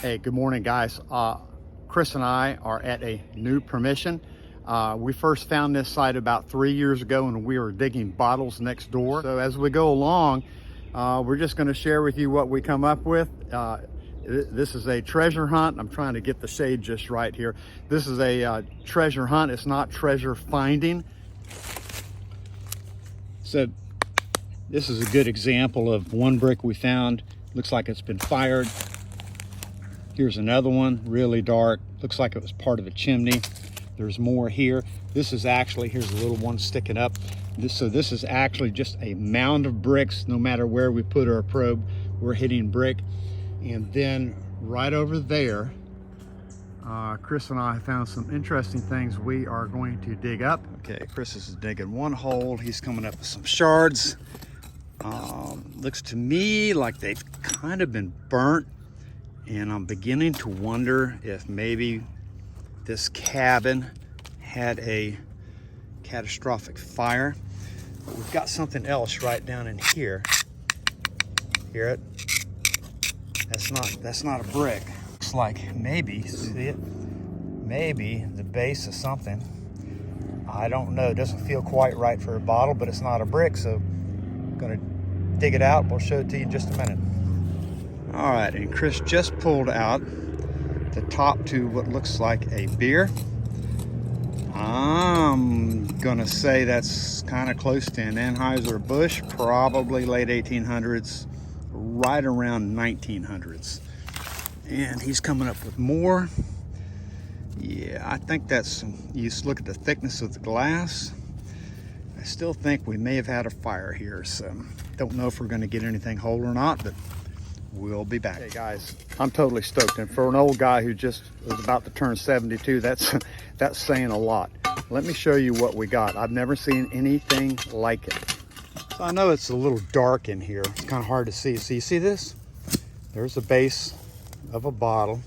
Hey, good morning, guys. Chris and I are at a new permission. We first found this site about 3 years ago and we were digging bottles next door. So as we go along, we're just going to share with you what we come up with. This is a treasure hunt. I'm trying to get the shade just right here. This is a treasure hunt. It's not treasure finding. So this is a good example of one brick we found. Looks like it's been fired. Here's another one, really dark. Looks like it was part of a chimney. There's more here. This is actually, here's a little one sticking up. So this is actually just a mound of bricks. No matter where we put our probe, we're hitting brick. And then right over there, Chris and I found some interesting things we are going to dig up. Okay, Chris is digging one hole. He's coming up with some shards. Looks to me like they've kind of been burnt. And I'm beginning to wonder if maybe this cabin had a catastrophic fire. But we've got something else right down in here. Hear it? That's not a brick. Looks like maybe, see it? Maybe the base of something. I don't know. It doesn't feel quite right for a bottle, but it's not a brick, so I'm gonna dig it out. We'll show it to you in just a minute. All right, and Chris just pulled out the top to what looks like a beer. I'm gonna say that's kind of close to an Anheuser-Busch, probably late 1800s, right around 1900s. And he's coming up with more. Yeah, I think that's, you just look at the thickness of the glass. I still think we may have had a fire here, so don't know if we're gonna get anything whole or not, but we'll be back. Hey guys, I'm totally stoked. And for an old guy who just was about to turn 72, that's saying a lot. Let me show you what we got. I've never seen anything like it. So I know it's a little dark in here. It's kind of hard to see. So you see this? There's the base of a bottle.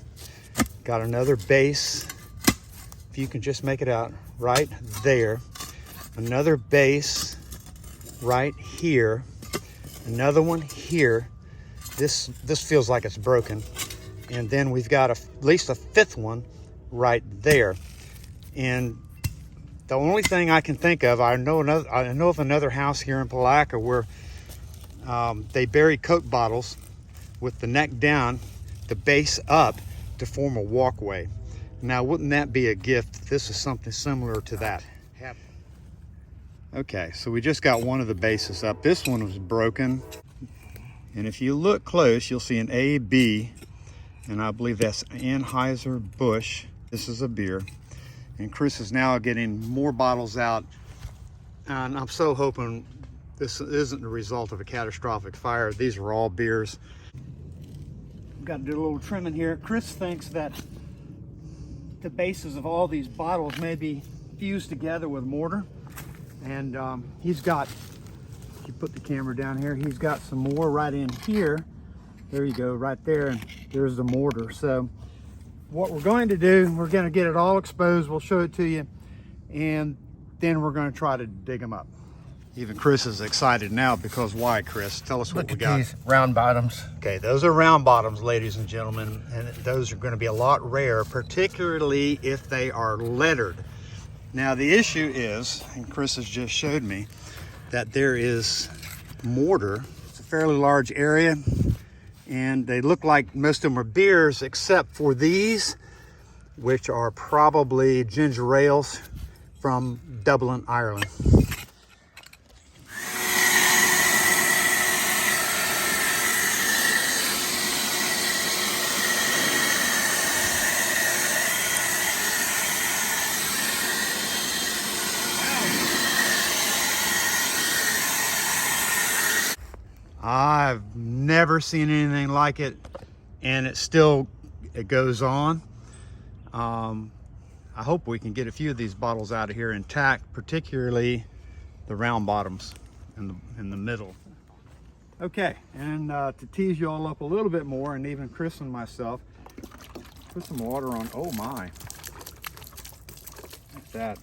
Got another base, if you can just make it out, right there. Another base right here. Another one here. This feels like it's broken. And then we've got at least a fifth one right there. And the only thing I can think of, I know of another house here in Palaca where they bury Coke bottles with the neck down, the base up to form a walkway. Now, wouldn't that be a gift? This is something similar to that. Okay, so we just got one of the bases up. This one was broken. And if you look close, you'll see an AB, and I believe that's Anheuser-Busch. This is a beer. And Chris is now getting more bottles out. And I'm so hoping this isn't the result of a catastrophic fire. These are all beers. We've got to do a little trimming here. Chris thinks that the bases of all these bottles may be fused together with mortar. And he's got, if you put the camera down here, he's got some more right in here. There you go, right there, and there's the mortar. So what we're going to do, we're going to get it all exposed. We'll show it to you, and then we're going to try to dig them up. Even Chris is excited now because why, Chris? Tell us what we got. Look at these round bottoms. Okay, those are round bottoms, ladies and gentlemen, and those are going to be a lot rare, particularly if they are lettered. Now the issue is, and Chris has just showed me, that there is mortar. It's a fairly large area, and they look like most of them are beers except for these, which are probably ginger ales from Dublin, Ireland. I've never seen anything like it, and it goes on. I hope we can get a few of these bottles out of here intact, particularly the round bottoms in the middle. Okay, and to tease you all up a little bit more, and even Chris and myself, put some water on. Oh my, look at that.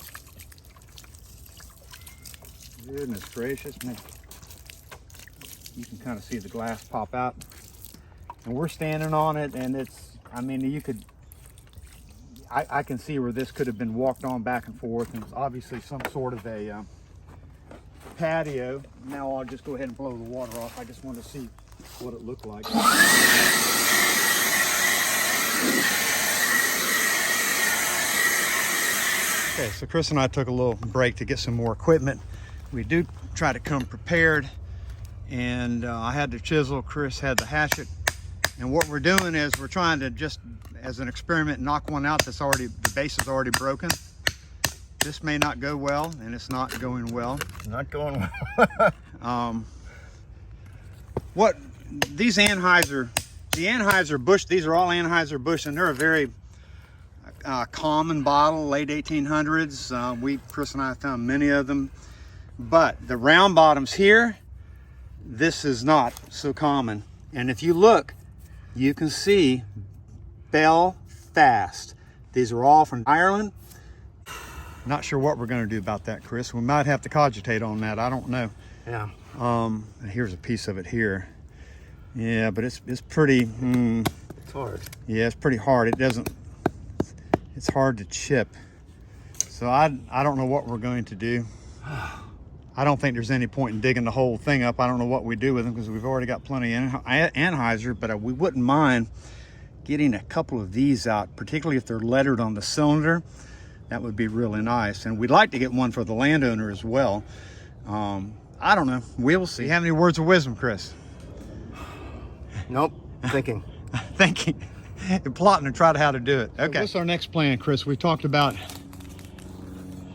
Goodness gracious. You can kind of see the glass pop out. And we're standing on it, and it's I mean, you could, I can see where this could have been walked on back and forth, and it's obviously some sort of a patio. Now I'll just go ahead and blow the water off. I just want to see what it looked like. Okay, so Chris and I took a little break to get some more equipment. We do try to come prepared, and I had the chisel, Chris had the hatchet, and what we're doing is we're trying to just, as an experiment, knock one out that's already, the base is already broken. This may not go well, and it's not going well. Not going well. What these Anheuser, the Anheuser-Busch, these are all Anheuser-Busch, and they're a very common bottle, late 1800s. Chris and I found many of them, but the round bottoms here, this is not so common. And if you look, you can see Belfast. These are all from Ireland. Not sure what we're going to do about that, Chris. We might have to cogitate on that. I don't know. Yeah. Here's a piece of it here. Yeah, but it's pretty. It's hard. Yeah, it's pretty hard. It doesn't. It's hard to chip. So I don't know what we're going to do. I don't think there's any point in digging the whole thing up. I don't know what we do with them because we've already got plenty of Anheuser, but we wouldn't mind getting a couple of these out, particularly if they're lettered on the cylinder. That would be really nice. And we'd like to get one for the landowner as well. I don't know. We will see. Have any words of wisdom, Chris? Nope. Thinking. Thinking. And plotting to try to how to do it. Okay. So what's our next plan, Chris? We talked about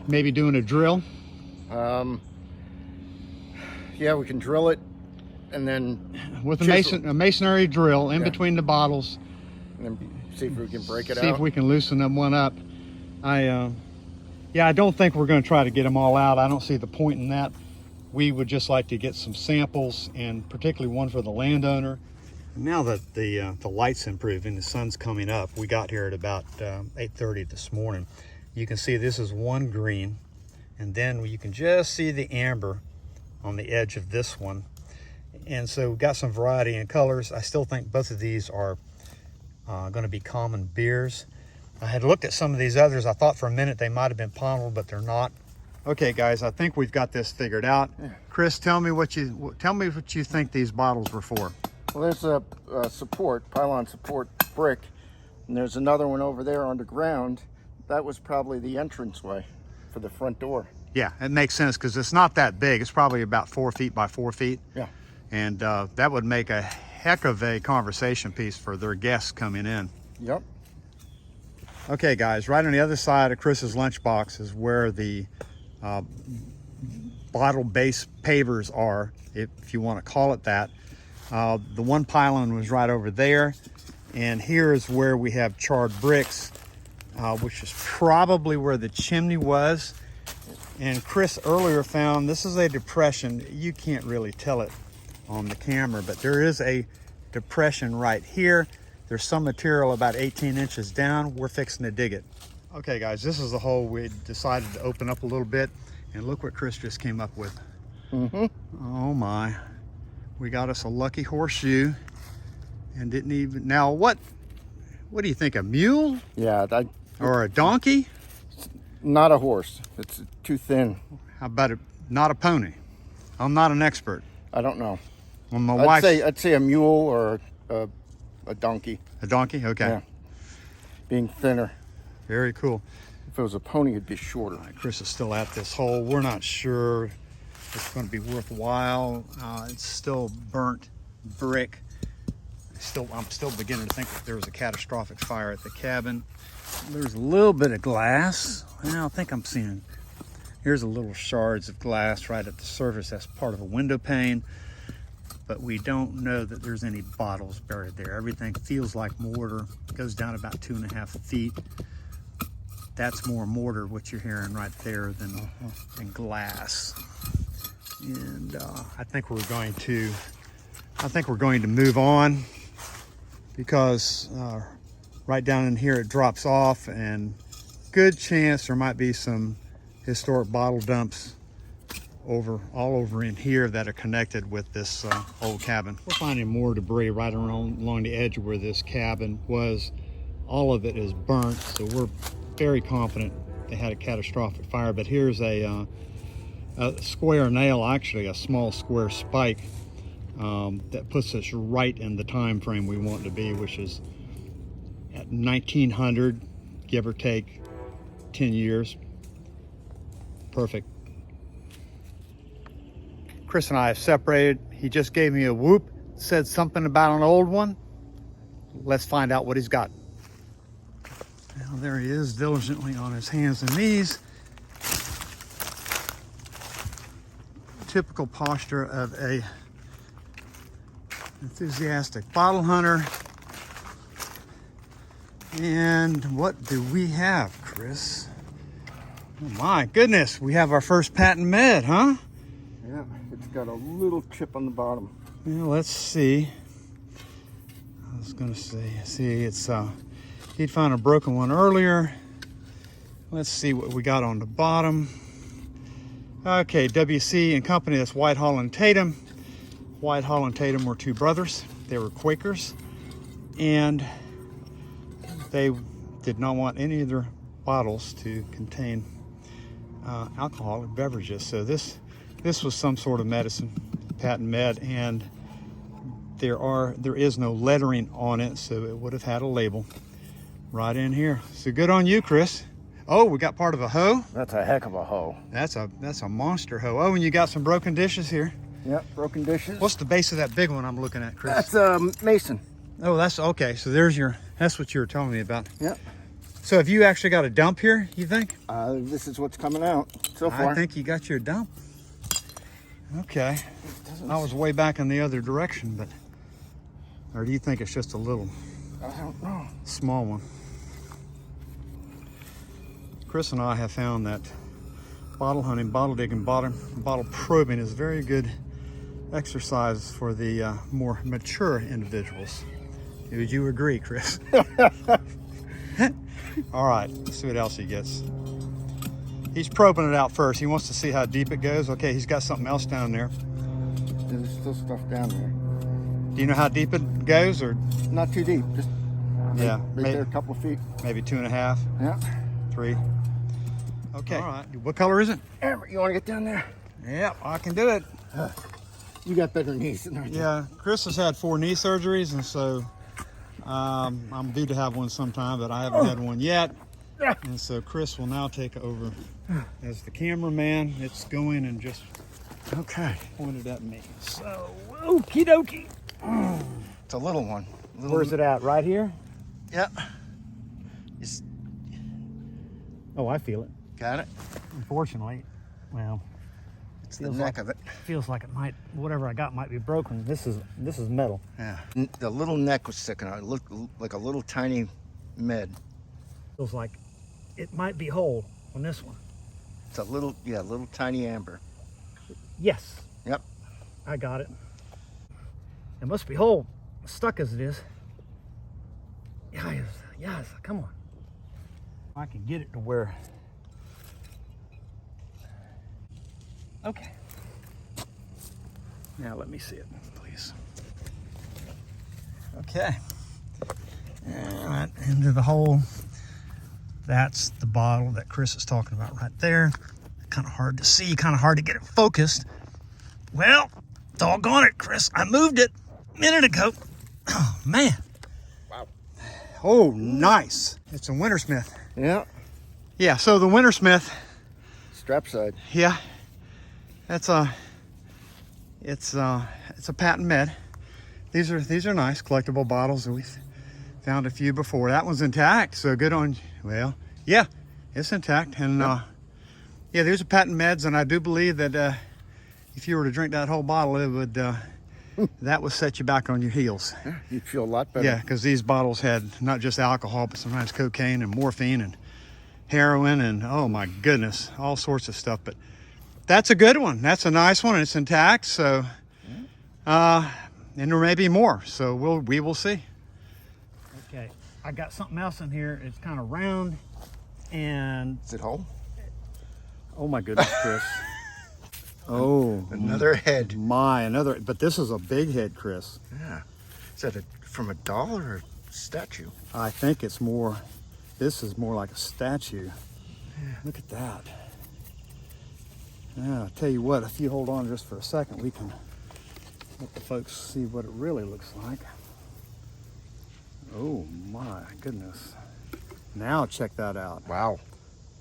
maybe doing a drill. Yeah, we can drill it, and then with a masonry drill in between the bottles, and then see if we can break it out. See if we can loosen them one up. I don't think we're going to try to get them all out. I don't see the point in that. We would just like to get some samples, and particularly one for the landowner. Now that the light's improving, the sun's coming up. We got here at about 8:30 this morning. You can see this is one green, and then you can just see the amber on the edge of this one. And so we've got some variety in colors. I still think both of these are going to be common beers. I had looked at some of these others. I thought for a minute they might have been pommel, but they're not. Okay, guys, I think we've got this figured out. Yeah. Chris, tell me what you think these bottles were for. Well, there's a pylon support brick, and there's another one over there underground. That was probably the entranceway for the front door. Yeah, it makes sense because it's not that big. It's probably about 4 feet by 4 feet. Yeah. And that would make a heck of a conversation piece for their guests coming in. Yep. Okay, guys, right on the other side of Chris's lunchbox is where the bottle base pavers are, if you want to call it that. The one pylon was right over there, and here is where we have charred bricks, which is probably where the chimney was. And Chris earlier found this is a depression. You can't really tell it on the camera, but there is a depression right here. There's some material about 18 inches down. We're fixing to dig it. Okay, guys, this is the hole we decided to open up a little bit, and look what Chris just came up with. Oh my. We got us a lucky horseshoe and didn't even, now what do you think, a mule? Yeah. Or a donkey? Not a horse. It's too thin. How about not a pony? I'm not an expert. I don't know. Well, my I'd say a mule or a donkey. A donkey? Okay. Yeah. Being thinner. Very cool. If it was a pony, it'd be shorter. Chris is still at this hole. We're not sure if it's going to be worthwhile. It's still burnt brick. I'm still beginning to think that there was a catastrophic fire at the cabin. There's a little bit of glass. Well, I think I'm seeing, here's a little shards of glass right at the surface. That's part of a window pane, but we don't know that there's any bottles buried there. Everything feels like mortar. It goes down about 2.5 feet. That's more mortar, what you're hearing right there, than glass. And I think we're going to move on, because right down in here it drops off, and good chance there might be some historic bottle dumps all over in here that are connected with this old cabin. We're finding more debris right along the edge of where this cabin was. all of it is burnt, so we're very confident they had a catastrophic fire. But here's a square nail, actually a small square spike, that puts us right in the time frame we want to be, which is at 1900, give or take 10 years. Perfect. Chris and I have separated. He just gave me a whoop, said something about an old one. Let's find out what he's got. Now there he is, diligently on his hands and knees. Typical posture of a enthusiastic bottle hunter. And what do we have, Chris? Oh my goodness, we have our first patent med, huh? Yeah, it's got a little chip on the bottom. Yeah, let's see. I was gonna say, see, it's he'd found a broken one earlier. Let's see what we got on the bottom. Okay, WC and Company, that's Whitehall and Tatum. Whitehall and Tatum were two brothers. They were Quakers, and they did not want any of their bottles to contain alcoholic beverages. So this was some sort of medicine, patent med, and there is no lettering on it, so it would have had a label right in here. So good on you, Chris. Oh, we got part of a hoe. That's a heck of a hoe. That's a monster hoe. Oh, and you got some broken dishes here. Yep, broken dishes. What's the base of that big one I'm looking at, Chris? That's Mason. Oh, that's okay. So that's what you were telling me about. Yep. So have you actually got a dump here, you think? This is what's coming out so far. I think you got your dump. Okay. I was way back in the other direction, but, or do you think it's just a little I don't know. small one? Chris and I have found that bottle hunting, bottle digging, bottle probing is very good exercise for the more mature individuals. Would you agree, Chris? All right, let's see what else he gets. He's probing it out first. He wants to see how deep it goes. Okay, he's got something else down there. There's still stuff down there. Do you know how deep it goes, or? Not too deep, just Yeah, right maybe there, a couple of feet. Maybe 2.5, Yeah. 3. Okay. All right. What color is it? Amber, you want to get down there? Yeah, I can do it. You got better knees than I do. Yeah, Chris has had 4 knee surgeries, and so I'm due to have one sometime, but I haven't had one yet. And so Chris will now take over as the cameraman. It's going and just pointed at me. So, okie dokie. It's a little one. Where's it at? Right here? Yep. Oh, I feel it. Got it? Unfortunately, well, It's the neck of it. feels like it might, whatever I got might be broken. This is metal. Yeah. The little neck was sticking out. It looked like a little tiny med. Feels like it might be whole on this one. It's a little tiny amber. Yes. Yep. I got it. It must be whole, stuck as it is. Yes, come on. I can get it to where. Okay. Now let me see it, please. Okay. And into the hole. That's the bottle that Chris is talking about right there. Kind of hard to see, kind of hard to get it focused. Well, doggone it, Chris. I moved it a minute ago. Oh, man. Wow. Oh, nice. It's a Wintersmith. Yeah. Yeah, so the Wintersmith, Strap side. yeah, it's a patent med. These are nice collectible bottles. We've found a few before. That one's intact, so good on, well, yeah, it's intact. And yeah, these are patent meds, and I do believe that if you were to drink that whole bottle, it would, that would set you back on your heels. Yeah, you'd feel a lot better. Yeah, because these bottles had not just alcohol, but sometimes cocaine and morphine and heroin and, oh my goodness, all sorts of stuff. But that's a good one. That's a nice one, and it's intact. So, and there may be more. So we will see. Okay, I got something else in here. It's kind of round, and Is it whole? oh my goodness, Chris. Oh, Another head. But this is a big head, Chris. Yeah. Is that from a doll or statue. I think it's more, this is more like a statue. Look at that. Yeah, I'll tell you what, if you hold on just for a second, we can let the folks see what it really looks like. Oh my goodness. Now check that out. Wow.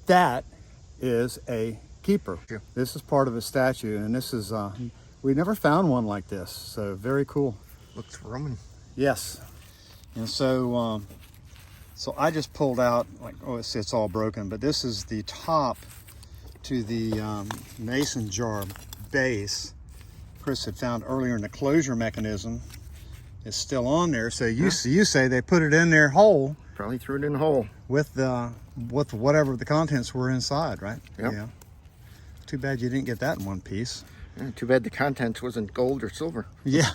That is a keeper. Yeah. This is part of a statue, and this is, we never found one like this, so very cool. Looks Roman. Yes. And so, so I just pulled out, like, oh, it's all broken, but this is the top to the mason jar base. Chris had found earlier in the closure mechanism. It's still on there, so you say they put it in there whole. Probably threw it in the hole. With whatever the contents were inside, right? Yep. Yeah. Too bad you didn't get that in one piece. Yeah, too bad the contents wasn't gold or silver. Yeah.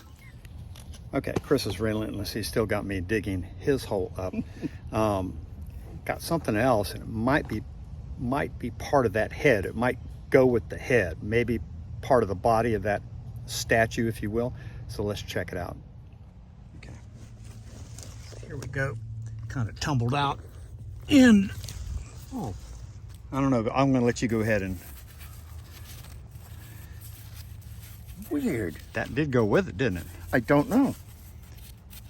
Okay, Chris is relentless. He still got me digging his hole up. Got something else, and it might be part of that head. It might go with the head, maybe part of the body of that statue, if you will. So let's check it out. Okay. Here we go. Kind of tumbled out. And oh, I don't know. But I'm going to let you go ahead and. Weird. That did go with it, didn't it? I don't know.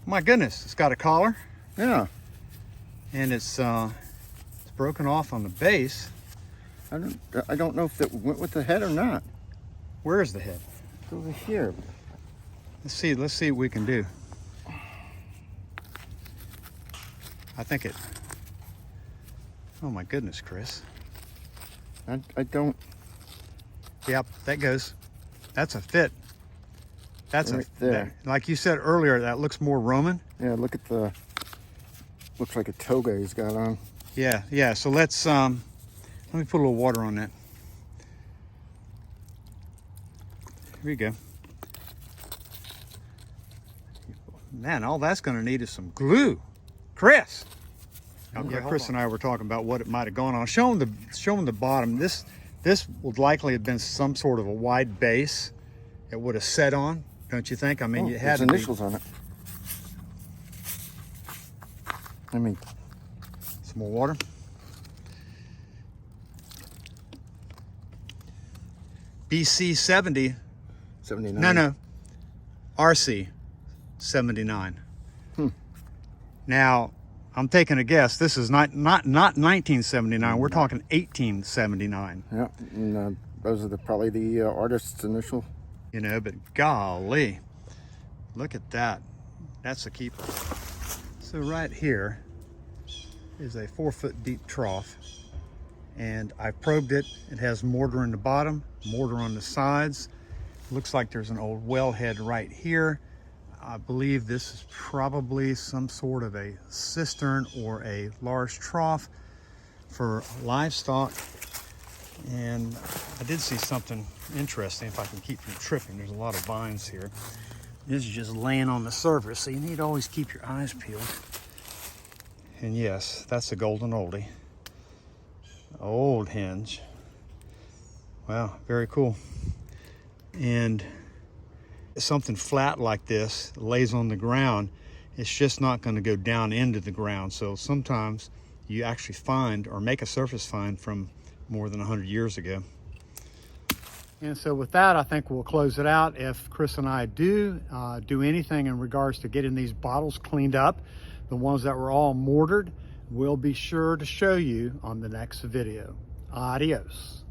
My goodness, it's got a collar. Yeah. And it's broken off on the base. I don't know if that went with the head or not. Where is the head? It's over here. Let's see what we can do. I think it. Oh my goodness, Chris. I don't. Yep, that goes. That's a fit. That's right there. Like you said earlier, that looks more Roman. Yeah, look at the. Looks like a toga he's got on. Yeah, yeah. So let's let me put a little water on that. Here we go. Man, all that's going to need is some glue. Chris. Okay, Yeah, Chris and I were talking about what it might have gone on. Show them the bottom. This would likely have been some sort of a wide base it would have set on, don't you think? I mean, you had initials on it. I mean, some more water. BC 70. 79. No. RC 79. Now, I'm taking a guess. This is not 1979. We're talking 1879. Yeah, and those are probably the artist's initial. You know, but golly, look at that. That's a keeper. So right here is a 4-foot deep trough, and I probed it. It has mortar in the bottom, mortar on the sides. Looks like there's an old wellhead right here. I believe this is probably some sort of a cistern or a large trough for livestock. And I did see something interesting, if I can keep from tripping. There's a lot of vines here. This is just laying on the surface, so you need to always keep your eyes peeled. And yes, that's a golden oldie. Old hinge. Wow, very cool. And something flat like this lays on the ground, it's just not going to go down into the ground. So sometimes you actually find or make a surface find from more than 100 years ago. And so with that, I think we'll close it out. If Chris and I do anything in regards to getting these bottles cleaned up, the ones that were all mortared, we'll be sure to show you on the next video. Adios.